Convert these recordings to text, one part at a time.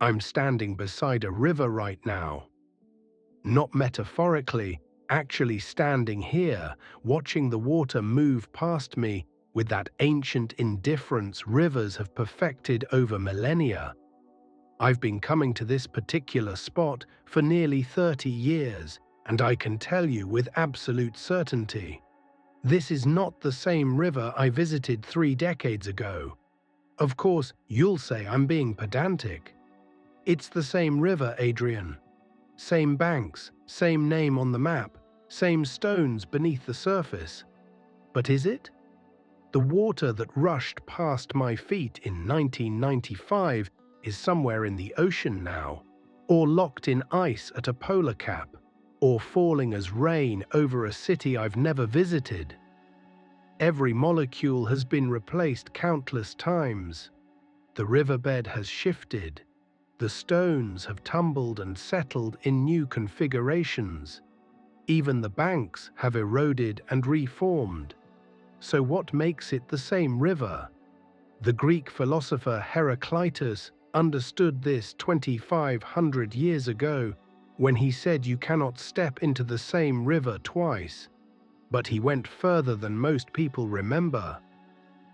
I'm standing beside a river right now. Not metaphorically, actually standing here, watching the water move past me with that ancient indifference rivers have perfected over millennia. I've been coming to this particular spot for nearly 30 years, and I can tell you with absolute certainty, this is not the same river I visited 3 decades ago. Of course, you'll say I'm being pedantic. It's the same river, Adrian. Same banks, same name on the map, same stones beneath the surface. But is it? The water that rushed past my feet in 1995 is somewhere in the ocean now, or locked in ice at a polar cap, or falling as rain over a city I've never visited. Every molecule has been replaced countless times. The riverbed has shifted. The stones have tumbled and settled in new configurations. Even the banks have eroded and reformed. So what makes it the same river? The Greek philosopher Heraclitus understood this 2,500 years ago when he said you cannot step into the same river twice. But he went further than most people remember.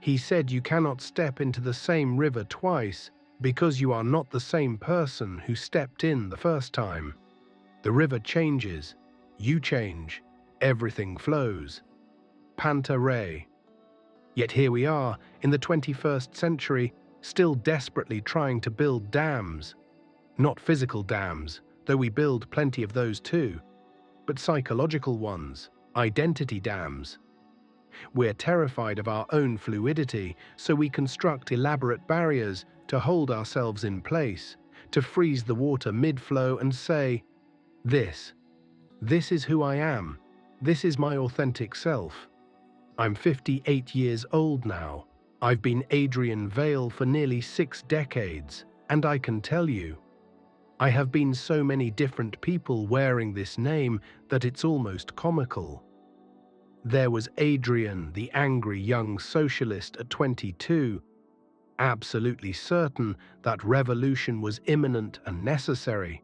He said you cannot step into the same river twice because you are not the same person who stepped in the first time. The river changes, you change, everything flows. Panta rei. Yet here we are, in the 21st century, still desperately trying to build dams. Not physical dams, though we build plenty of those too, but psychological ones, identity dams. We're terrified of our own fluidity, so we construct elaborate barriers to hold ourselves in place, to freeze the water mid-flow and say, this is who I am, this is my authentic self. I'm 58 years old now. I've been Adrian Vale for nearly 6 decades, and I can tell you, I have been so many different people wearing this name that it's almost comical. There was Adrian, the angry young socialist at 22, absolutely certain that revolution was imminent and necessary.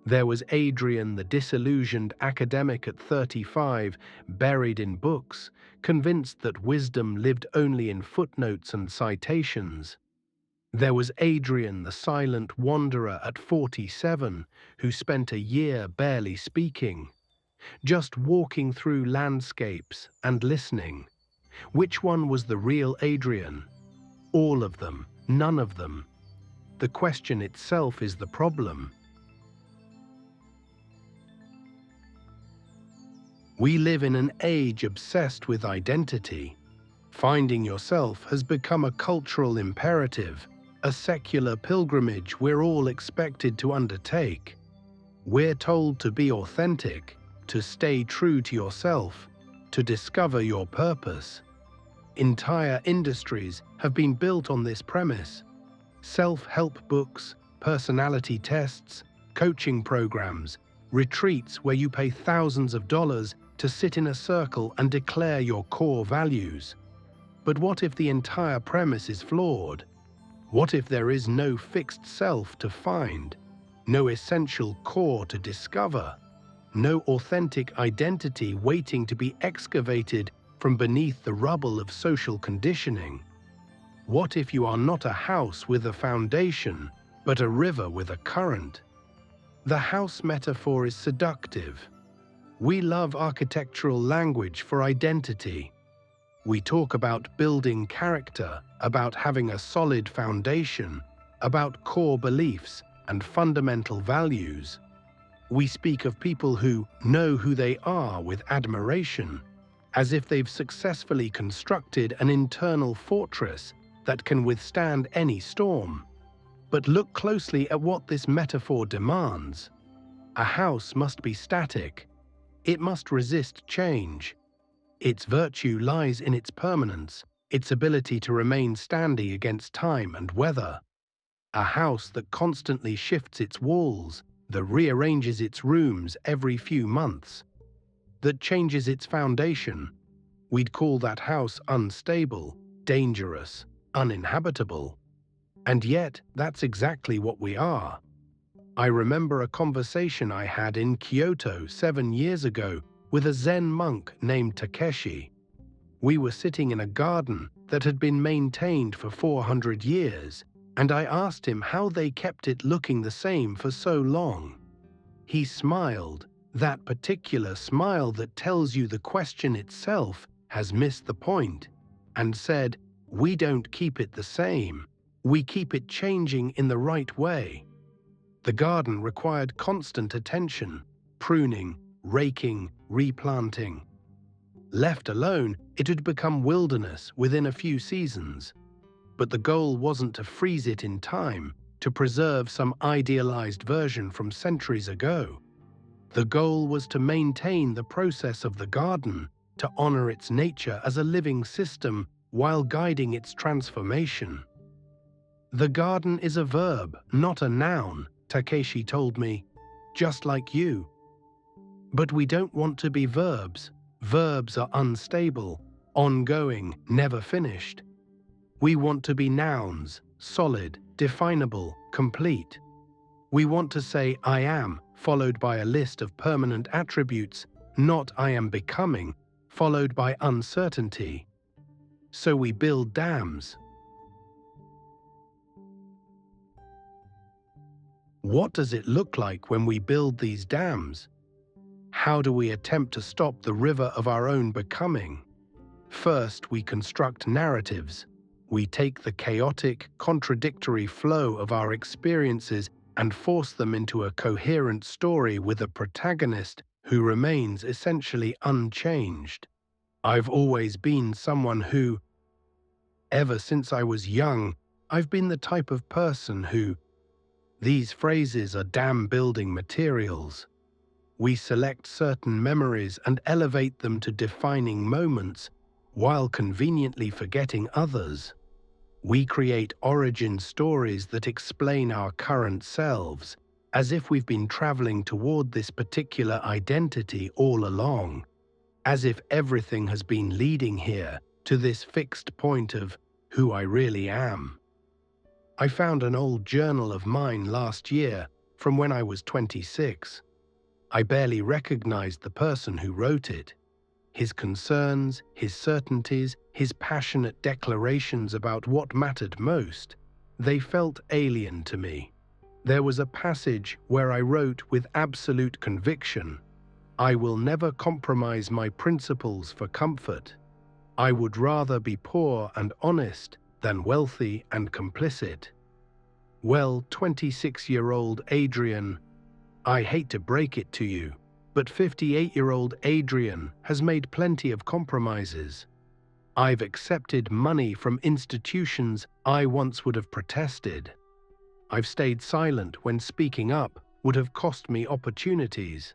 There was Adrian, the disillusioned academic at 35, buried in books, convinced that wisdom lived only in footnotes and citations. There was Adrian, the silent wanderer at 47, who spent a year barely speaking, just walking through landscapes and listening. Which one was the real Adrian? All of them, none of them. The question itself is the problem. We live in an age obsessed with identity. Finding yourself has become a cultural imperative, a secular pilgrimage we're all expected to undertake. We're told to be authentic, to stay true to yourself, to discover your purpose. Entire industries have been built on this premise. Self-help books, personality tests, coaching programs, retreats where you pay thousands of dollars to sit in a circle and declare your core values. But what if the entire premise is flawed? What if there is no fixed self to find, no essential core to discover, no authentic identity waiting to be excavated from beneath the rubble of social conditioning? What if you are not a house with a foundation, but a river with a current? The house metaphor is seductive. We love architectural language for identity. We talk about building character, about having a solid foundation, about core beliefs and fundamental values. We speak of people who know who they are with admiration, as if they've successfully constructed an internal fortress that can withstand any storm. But look closely at what this metaphor demands. A house must be static. It must resist change. Its virtue lies in its permanence, its ability to remain standing against time and weather. A house that constantly shifts its walls, that rearranges its rooms every few months, that changes its foundation, we'd call that house unstable, dangerous, uninhabitable. And yet, that's exactly what we are. I remember a conversation I had in Kyoto 7 years ago with a Zen monk named Takeshi. We were sitting in a garden that had been maintained for 400 years, and I asked him how they kept it looking the same for so long. He smiled, that particular smile that tells you the question itself has missed the point, and said, "We don't keep it the same. We keep it changing in the right way." The garden required constant attention, pruning, raking, replanting. Left alone, it had become wilderness within a few seasons. But the goal wasn't to freeze it in time, to preserve some idealized version from centuries ago. The goal was to maintain the process of the garden, to honor its nature as a living system while guiding its transformation. The garden is a verb, not a noun, Takeshi told me, just like you. But we don't want to be verbs. Verbs are unstable, ongoing, never finished. We want to be nouns, solid, definable, complete. We want to say "I am," followed by a list of permanent attributes, not "I am becoming," followed by uncertainty. So we build dams. What does it look like when we build these dams? How do we attempt to stop the river of our own becoming? First, we construct narratives. We take the chaotic, contradictory flow of our experiences and force them into a coherent story with a protagonist who remains essentially unchanged. I've always been someone who, ever since I was young, I've been the type of person who, these phrases are dam-building materials. We select certain memories and elevate them to defining moments, while conveniently forgetting others. We create origin stories that explain our current selves, as if we've been traveling toward this particular identity all along, as if everything has been leading here to this fixed point of who I really am. I found an old journal of mine last year from when I was 26. I barely recognized the person who wrote it. His concerns, his certainties, his passionate declarations about what mattered most, they felt alien to me. There was a passage where I wrote with absolute conviction, "I will never compromise my principles for comfort. I would rather be poor and honest than wealthy and complicit." Well, 26-year-old Adrian, I hate to break it to you, but 58-year-old Adrian has made plenty of compromises. I've accepted money from institutions I once would have protested. I've stayed silent when speaking up would have cost me opportunities.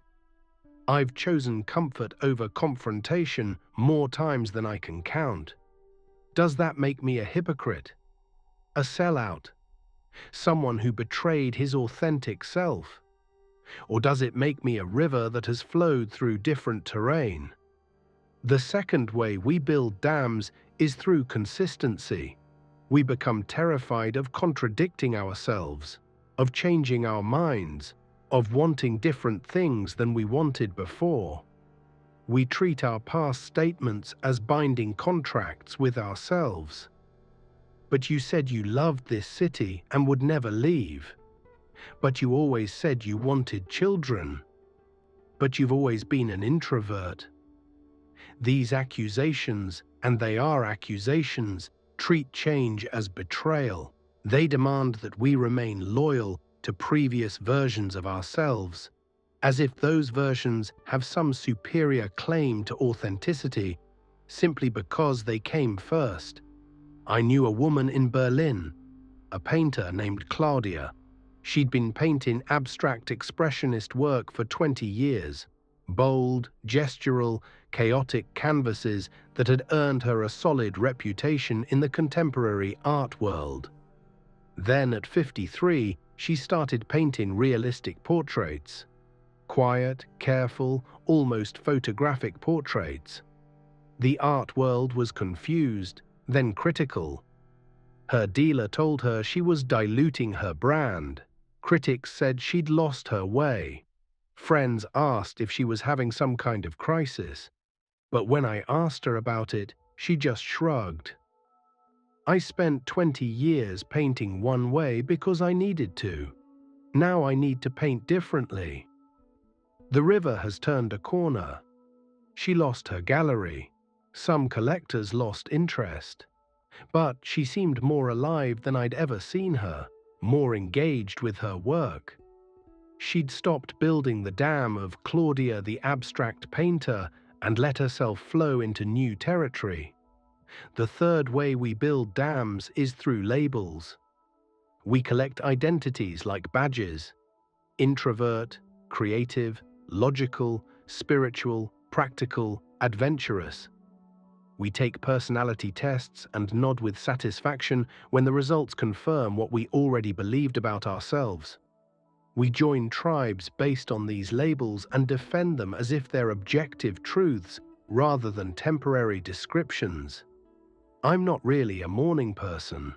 I've chosen comfort over confrontation more times than I can count. Does that make me a hypocrite? A sellout? Someone who betrayed his authentic self? Or does it make me a river that has flowed through different terrain? The second way we build dams is through consistency. We become terrified of contradicting ourselves, of changing our minds, of wanting different things than we wanted before. We treat our past statements as binding contracts with ourselves. But you said you loved this city and would never leave. But you always said you wanted children. But you've always been an introvert. These accusations, and they are accusations, treat change as betrayal. They demand that we remain loyal to previous versions of ourselves, as if those versions have some superior claim to authenticity simply because they came first. I knew a woman in Berlin, a painter named Claudia. She'd been painting abstract expressionist work for 20 years, bold, gestural, chaotic canvases that had earned her a solid reputation in the contemporary art world. Then at 53, she started painting realistic portraits. Quiet, careful, almost photographic portraits. The art world was confused, then critical. Her dealer told her she was diluting her brand. Critics said she'd lost her way. Friends asked if she was having some kind of crisis. But when I asked her about it, she just shrugged. I spent 20 years painting one way because I needed to. Now I need to paint differently. The river has turned a corner. She lost her gallery. Some collectors lost interest. But she seemed more alive than I'd ever seen her, more engaged with her work. She'd stopped building the dam of Claudia the abstract painter and let herself flow into new territory. The third way we build dams is through labels. We collect identities like badges: introvert, creative, logical, spiritual, practical, adventurous. We take personality tests and nod with satisfaction when the results confirm what we already believed about ourselves. We join tribes based on these labels and defend them as if they're objective truths rather than temporary descriptions. I'm not really a morning person.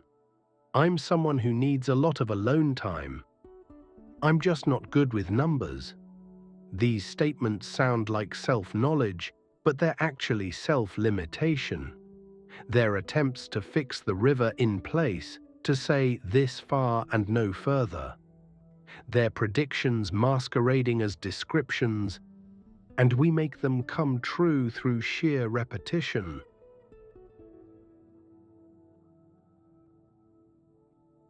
I'm someone who needs a lot of alone time. I'm just not good with numbers. These statements sound like self-knowledge, but they're actually self-limitation. They're attempts to fix the river in place, to say this far and no further. They're predictions masquerading as descriptions, and we make them come true through sheer repetition.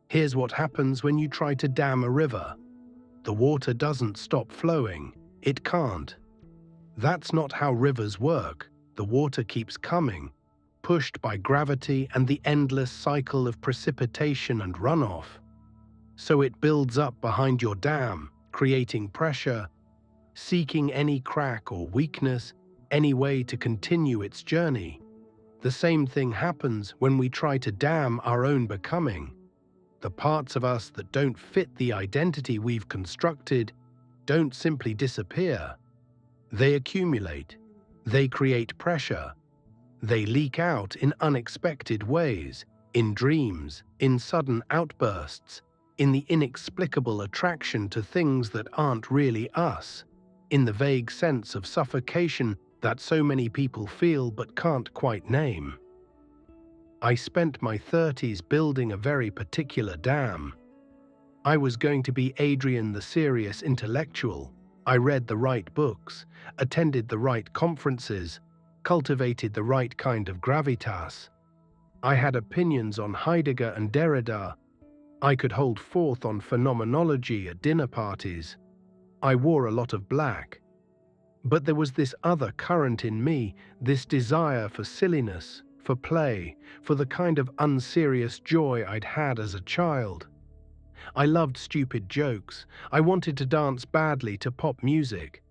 Here's what happens when you try to dam a river. The water doesn't stop flowing. It can't. That's not how rivers work. The water keeps coming, pushed by gravity and the endless cycle of precipitation and runoff. So it builds up behind your dam, creating pressure, seeking any crack or weakness, any way to continue its journey. The same thing happens when we try to dam our own becoming. The parts of us that don't fit the identity we've constructed don't simply disappear. They accumulate. They create pressure. They leak out in unexpected ways, in dreams, in sudden outbursts, in the inexplicable attraction to things that aren't really us, in the vague sense of suffocation that so many people feel but can't quite name. I spent my 30s building a very particular dam. I was going to be Adrian the serious intellectual. I read the right books, attended the right conferences, cultivated the right kind of gravitas. I had opinions on Heidegger and Derrida. I could hold forth on phenomenology at dinner parties. I wore a lot of black. But there was this other current in me, this desire for silliness, for play, for the kind of unserious joy I'd had as a child. I loved stupid jokes. I wanted to dance badly to pop music.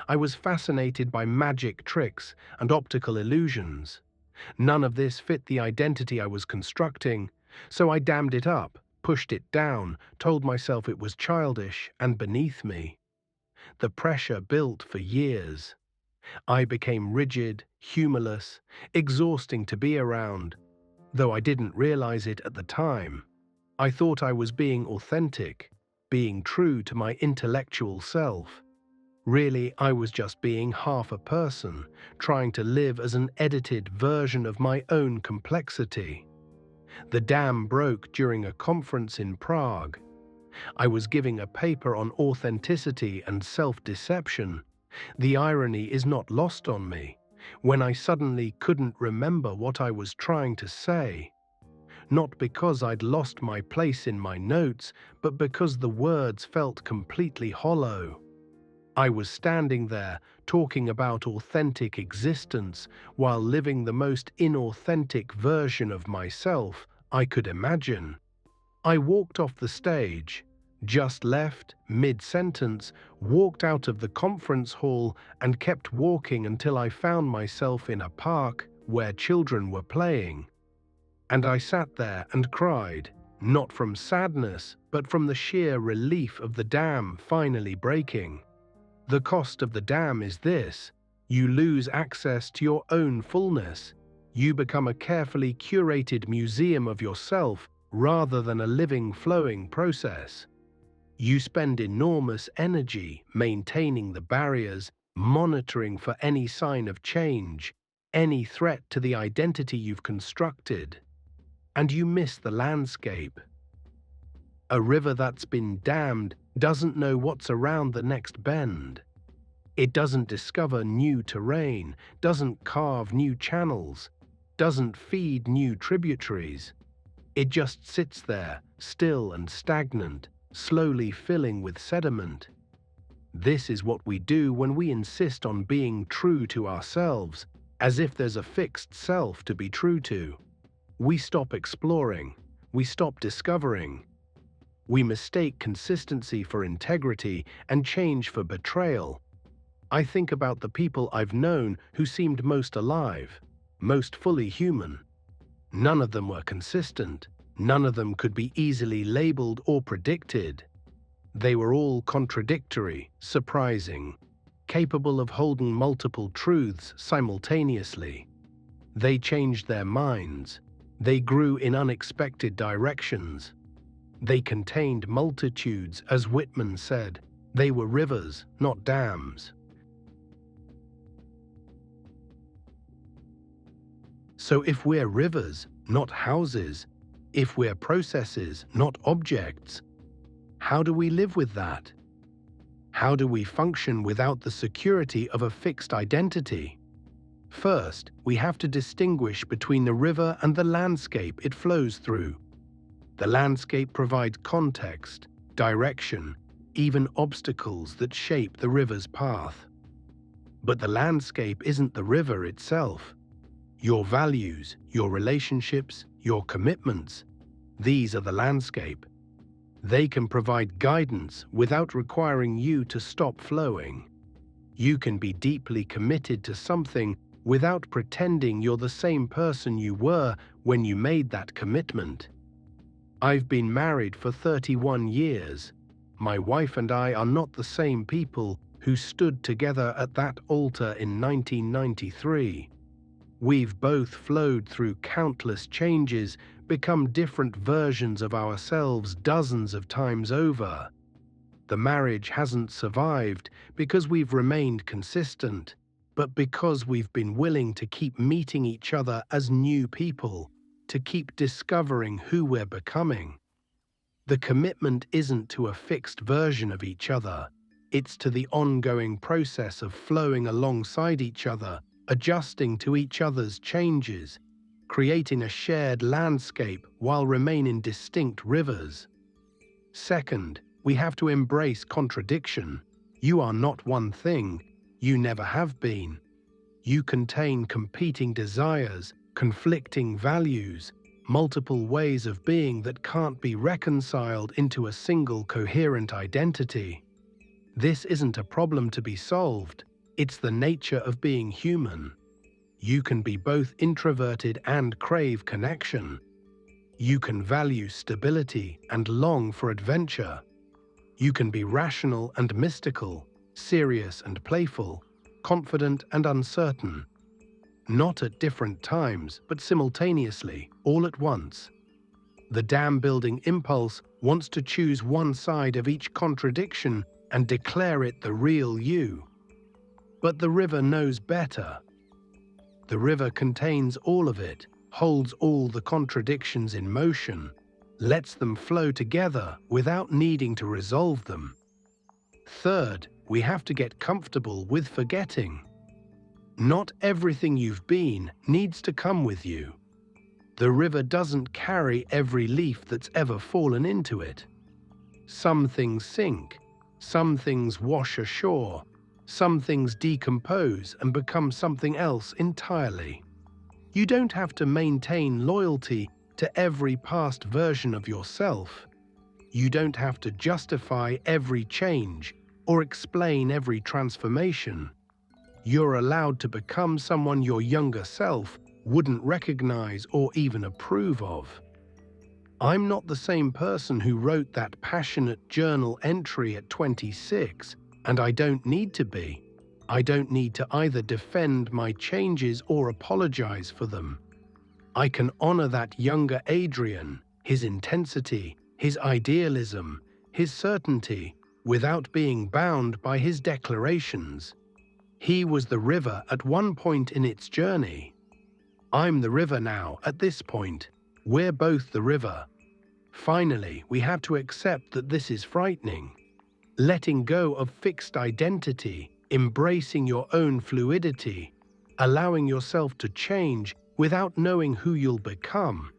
I was fascinated by magic tricks and optical illusions. None of this fit the identity I was constructing, so I dammed it up, pushed it down, told myself it was childish and beneath me. The pressure built for years. I became rigid, humorless, exhausting to be around, though I didn't realize it at the time. I thought I was being authentic, being true to my intellectual self. Really, I was just being half a person, trying to live as an edited version of my own complexity. The dam broke during a conference in Prague. I was giving a paper on authenticity and self-deception. The irony is not lost on me, when I suddenly couldn't remember what I was trying to say. Not because I'd lost my place in my notes, but because the words felt completely hollow. I was standing there, talking about authentic existence, while living the most inauthentic version of myself I could imagine. I walked off the stage, just left, mid-sentence, walked out of the conference hall and kept walking until I found myself in a park where children were playing. And I sat there and cried, not from sadness, but from the sheer relief of the dam finally breaking. The cost of the dam is this: you lose access to your own fullness. You become a carefully curated museum of yourself rather than a living, flowing process. You spend enormous energy maintaining the barriers, monitoring for any sign of change, any threat to the identity you've constructed, and you miss the landscape. A river that's been dammed doesn't know what's around the next bend. It doesn't discover new terrain, doesn't carve new channels, doesn't feed new tributaries. It just sits there, still and stagnant, slowly filling with sediment. This is what we do when we insist on being true to ourselves, as if there's a fixed self to be true to. We stop exploring, we stop discovering. We mistake consistency for integrity and change for betrayal. I think about the people I've known who seemed most alive, most fully human. None of them were consistent. None of them could be easily labeled or predicted. They were all contradictory, surprising, capable of holding multiple truths simultaneously. They changed their minds. They grew in unexpected directions. They contained multitudes, as Whitman said. They were rivers, not dams. So if we're rivers, not houses, if we're processes, not objects, how do we live with that? How do we function without the security of a fixed identity? First, we have to distinguish between the river and the landscape it flows through. The landscape provides context, direction, even obstacles that shape the river's path. But the landscape isn't the river itself. Your values, your relationships, your commitments, these are the landscape. They can provide guidance without requiring you to stop flowing. You can be deeply committed to something without pretending you're the same person you were when you made that commitment. I've been married for 31 years. My wife and I are not the same people who stood together at that altar in 1993. We've both flowed through countless changes, become different versions of ourselves dozens of times over. The marriage hasn't survived because we've remained consistent, but because we've been willing to keep meeting each other as new people, to keep discovering who we're becoming. The commitment isn't to a fixed version of each other, it's to the ongoing process of flowing alongside each other, adjusting to each other's changes, creating a shared landscape while remaining distinct rivers. Second, we have to embrace contradiction. You are not one thing, you never have been. You contain competing desires, conflicting values, multiple ways of being that can't be reconciled into a single coherent identity. This isn't a problem to be solved. It's the nature of being human. You can be both introverted and crave connection. You can value stability and long for adventure. You can be rational and mystical, serious and playful, confident and uncertain. Not at different times, but simultaneously, all at once. The dam-building impulse wants to choose one side of each contradiction and declare it the real you. But the river knows better. The river contains all of it, holds all the contradictions in motion, lets them flow together without needing to resolve them. Third, we have to get comfortable with forgetting. Not everything you've been needs to come with you. The river doesn't carry every leaf that's ever fallen into it. Some things sink, some things wash ashore, some things decompose and become something else entirely. You don't have to maintain loyalty to every past version of yourself. You don't have to justify every change or explain every transformation. You're allowed to become someone your younger self wouldn't recognize or even approve of. I'm not the same person who wrote that passionate journal entry at 26, and I don't need to be. I don't need to either defend my changes or apologize for them. I can honor that younger Adrian, his intensity, his idealism, his certainty, without being bound by his declarations. He was the river at one point in its journey. I'm the river now at this point. We're both the river. Finally, we have to accept that this is frightening. Letting go of fixed identity, embracing your own fluidity, allowing yourself to change without knowing who you'll become.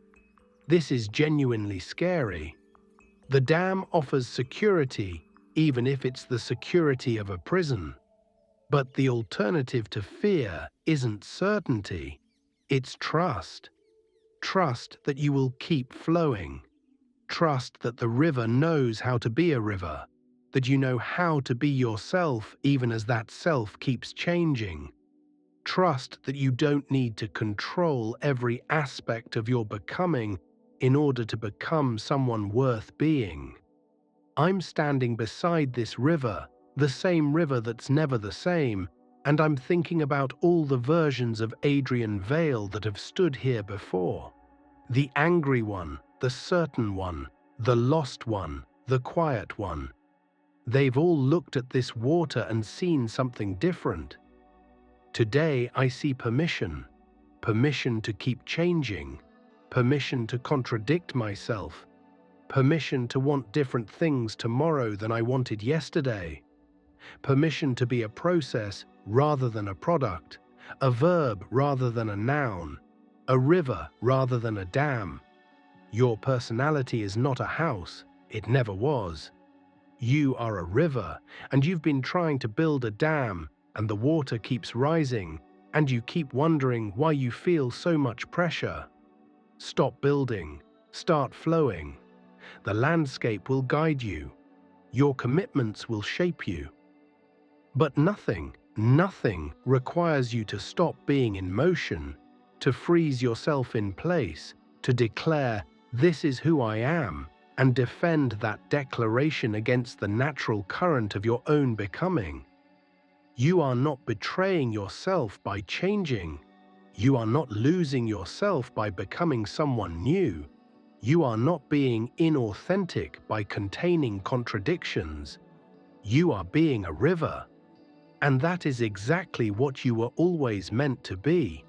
This is genuinely scary. The dam offers security, even if it's the security of a prison. But the alternative to fear isn't certainty, it's trust. Trust that you will keep flowing. Trust that the river knows how to be a river, that you know how to be yourself even as that self keeps changing. Trust that you don't need to control every aspect of your becoming in order to become someone worth being. I'm standing beside this river, the same river that's never the same, and I'm thinking about all the versions of Adrian Vale that have stood here before. The angry one, the certain one, the lost one, the quiet one. They've all looked at this water and seen something different. Today I see permission. Permission to keep changing. Permission to contradict myself. Permission to want different things tomorrow than I wanted yesterday. Permission to be a process rather than a product, a verb rather than a noun, a river rather than a dam. Your personality is not a house, it never was. You are a river, and you've been trying to build a dam, and the water keeps rising, and you keep wondering why you feel so much pressure. Stop building, start flowing. The landscape will guide you. Your commitments will shape you. But nothing requires you to stop being in motion, to freeze yourself in place, to declare, "This is who I am," and defend that declaration against the natural current of your own becoming. You are not betraying yourself by changing. You are not losing yourself by becoming someone new. You are not being inauthentic by containing contradictions. You are being a river. And that is exactly what you were always meant to be.